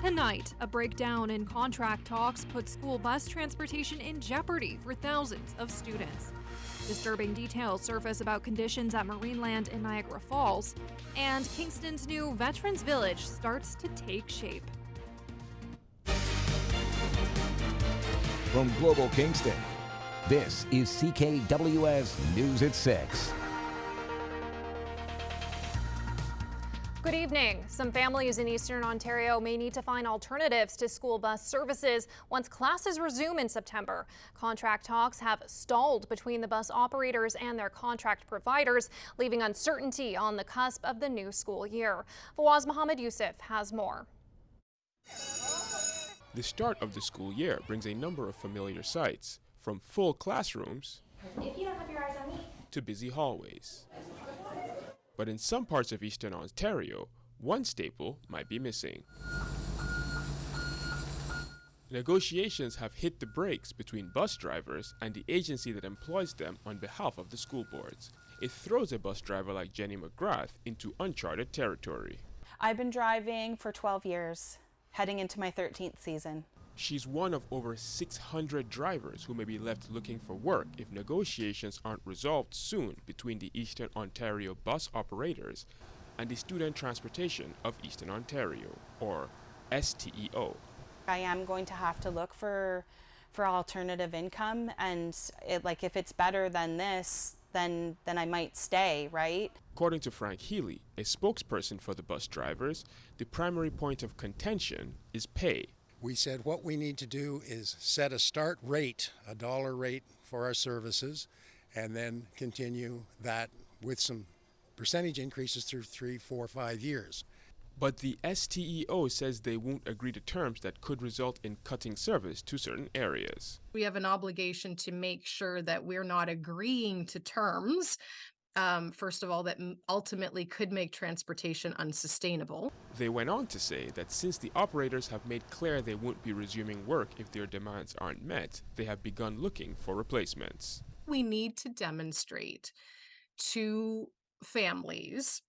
Tonight, a breakdown in contract talks puts school bus transportation in jeopardy for thousands of students. Disturbing details surface about conditions at Marineland in Niagara Falls, and Kingston's new Veterans Village starts to take shape. From Global Kingston, this is CKWS News at 6. Good evening. Some families in Eastern Ontario may need to find alternatives to school bus services once classes resume in September. Contract talks have stalled between the bus operators and their contract providers, leaving uncertainty on the cusp of the new school year. Fawaz Mohammed Yusuf has more. The start of the school year brings a number of familiar sights, from full classrooms if you don't have your eyes on me, to busy hallways. But in some parts of Eastern Ontario, one staple might be missing. Negotiations have hit the brakes between bus drivers and the agency that employs them on behalf of the school boards. It throws a bus driver like Jenny McGrath into uncharted territory. I've been driving for 12 years, heading into my 13th season. She's one of over 600 drivers who may be left looking for work if negotiations aren't resolved soon between the Eastern Ontario Bus Operators and the Student Transportation of Eastern Ontario, or STEO. I am going to have to look for alternative income, and if it's better than this, then I might stay, right? According to Frank Healy, a spokesperson for the bus drivers, the primary point of contention is pay. We said what we need to do is set a start rate, a dollar rate for our services, and then continue that with some percentage increases through 3, 4, 5 years. But the STEO says they won't agree to terms that could result in cutting service to certain areas. We have an obligation to make sure that we're not agreeing to terms, first of all, that ultimately could make transportation unsustainable. They went on to say that since the operators have made clear they won't be resuming work if their demands aren't met, they have begun looking for replacements. We need to demonstrate to families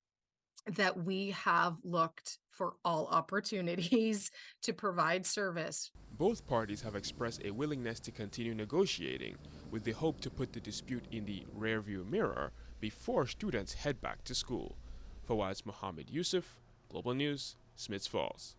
that we have looked for all opportunities to provide service. Both parties have expressed a willingness to continue negotiating with the hope to put the dispute in the rearview mirror before students head back to school. Fawaz Mohammed Yusuf, Global News, Smiths Falls.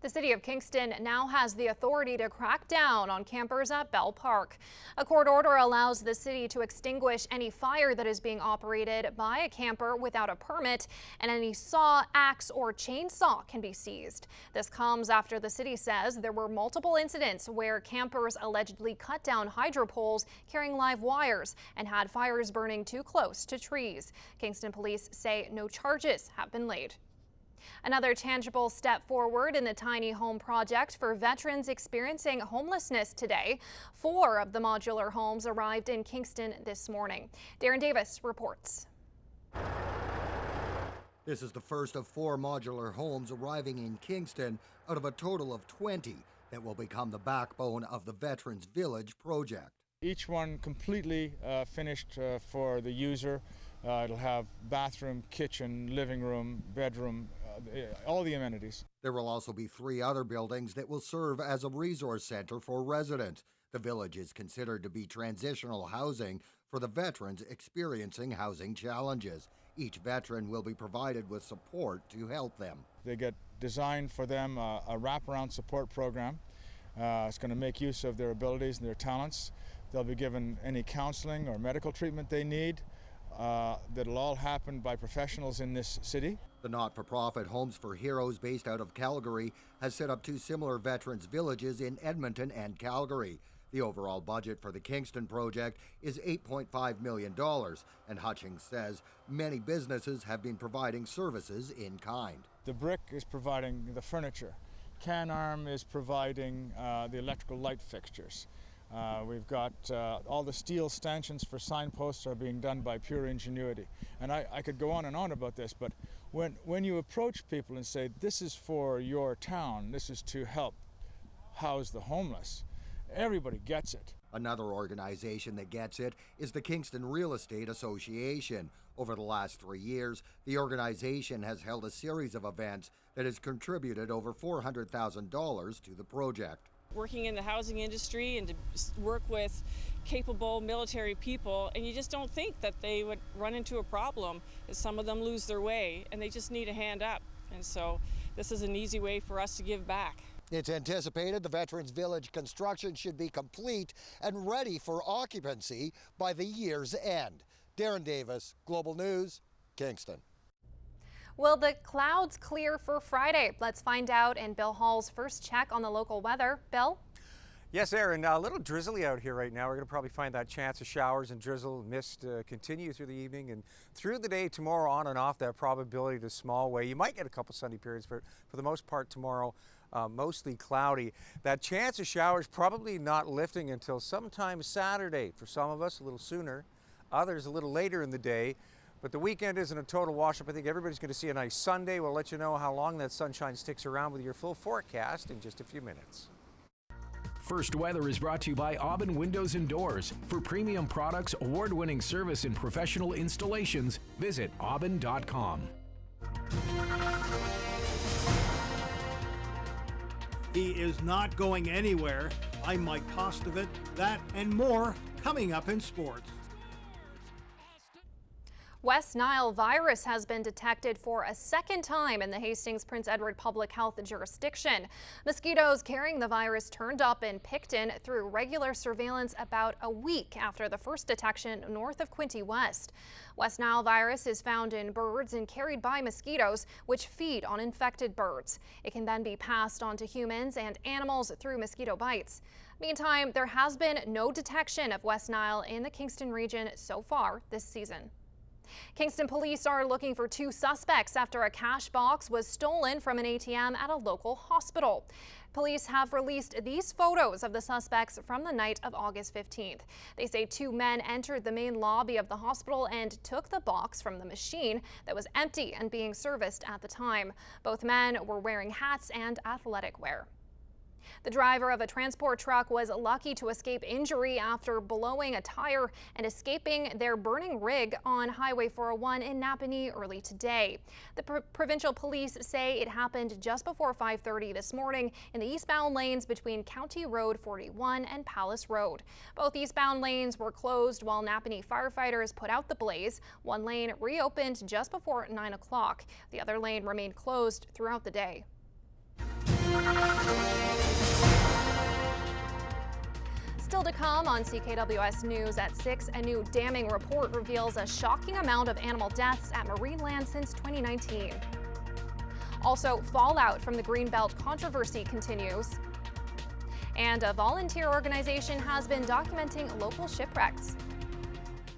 The city of Kingston now has the authority to crack down on campers at Bell Park. A court order allows the city to extinguish any fire that is being operated by a camper without a permit, and any saw, axe, or chainsaw can be seized. This comes after the city says there were multiple incidents where campers allegedly cut down hydro poles carrying live wires and had fires burning too close to trees. Kingston police say no charges have been laid. Another tangible step forward in the tiny home project for veterans experiencing homelessness today. 4 of the modular homes arrived in Kingston this morning. Darren Davis reports. This is the first of 4 modular homes arriving in Kingston out of a total of 20 that will become the backbone of the Veterans Village project. Each one completely finished for the user. It'll have bathroom, kitchen, living room, bedroom, all the amenities. There will also be 3 other buildings that will serve as a resource center for residents. The village is considered to be transitional housing for the veterans experiencing housing challenges. Each veteran will be provided with support to help them. They get designed for them a wraparound support program. It's going to make use of their abilities and their talents. They'll be given any counseling or medical treatment they need. That'll all happen by professionals in this city. The not-for-profit Homes for Heroes, based out of Calgary, has set up 2 similar veterans villages in Edmonton and Calgary. The overall budget for the Kingston project is $8.5 million, and Hutchings says many businesses have been providing services in kind. The brick is providing the furniture. Can-Arm is providing the electrical light fixtures. We've got all the steel stanchions for signposts are being done by pure ingenuity. And I could go on and on about this, but when you approach people and say, this is for your town, this is to help house the homeless, everybody gets it. Another organization that gets it is the Kingston Real Estate Association. Over the last 3 years, the organization has held a series of events that has contributed over $400,000 to the project. Working in the housing industry and to work with capable military people, and you just don't think that they would run into a problem. Some of them lose their way and they just need a hand up, and so this is an easy way for us to give back. It's anticipated the Veterans Village construction should be complete and ready for occupancy by the year's end. Darren Davis, Global News, Kingston. Will the clouds clear for Friday? Let's find out in Bill Hall's first check on the local weather. Bill? Yes, Aryn, a little drizzly out here right now. We're going to probably find that chance of showers and drizzle and mist continue through the evening and through the day tomorrow, on and off. That probability to small way. You might get a couple sunny periods, but for the most part tomorrow, mostly cloudy. That chance of showers probably not lifting until sometime Saturday. For some of us, a little sooner. Others a little later in the day. But the weekend isn't a total wash-up. I think everybody's going to see a nice Sunday. We'll let you know how long that sunshine sticks around with your full forecast in just a few minutes. First Weather is brought to you by Aubin Windows and Doors. For premium products, award-winning service, and professional installations, visit aubin.com. He is not going anywhere. I'm Mike Kostovit. That and more coming up in sports. West Nile virus has been detected for a second time in the Hastings Prince Edward Public Health jurisdiction. Mosquitoes carrying the virus turned up in Picton through regular surveillance about a week after the first detection north of Quinte West. West Nile virus is found in birds and carried by mosquitoes, which feed on infected birds. It can then be passed on to humans and animals through mosquito bites. Meantime, there has been no detection of West Nile in the Kingston region so far this season. Kingston police are looking for 2 suspects after a cash box was stolen from an ATM at a local hospital. Police have released these photos of the suspects from the night of August 15th. They say 2 men entered the main lobby of the hospital and took the box from the machine that was empty and being serviced at the time. Both men were wearing hats and athletic wear. The driver of a transport truck was lucky to escape injury after blowing a tire and escaping their burning rig on Highway 401 in Napanee early today. The provincial police say it happened just before 5:30 this morning in the eastbound lanes between County Road 41 and Palace Road. Both eastbound lanes were closed while Napanee firefighters put out the blaze. One lane reopened just before 9 o'clock. The other lane remained closed throughout the day. Still to come on CKWS News at 6, a new damning report reveals a shocking amount of animal deaths at Marineland since 2019. Also, fallout from the Greenbelt controversy continues. And a volunteer organization has been documenting local shipwrecks.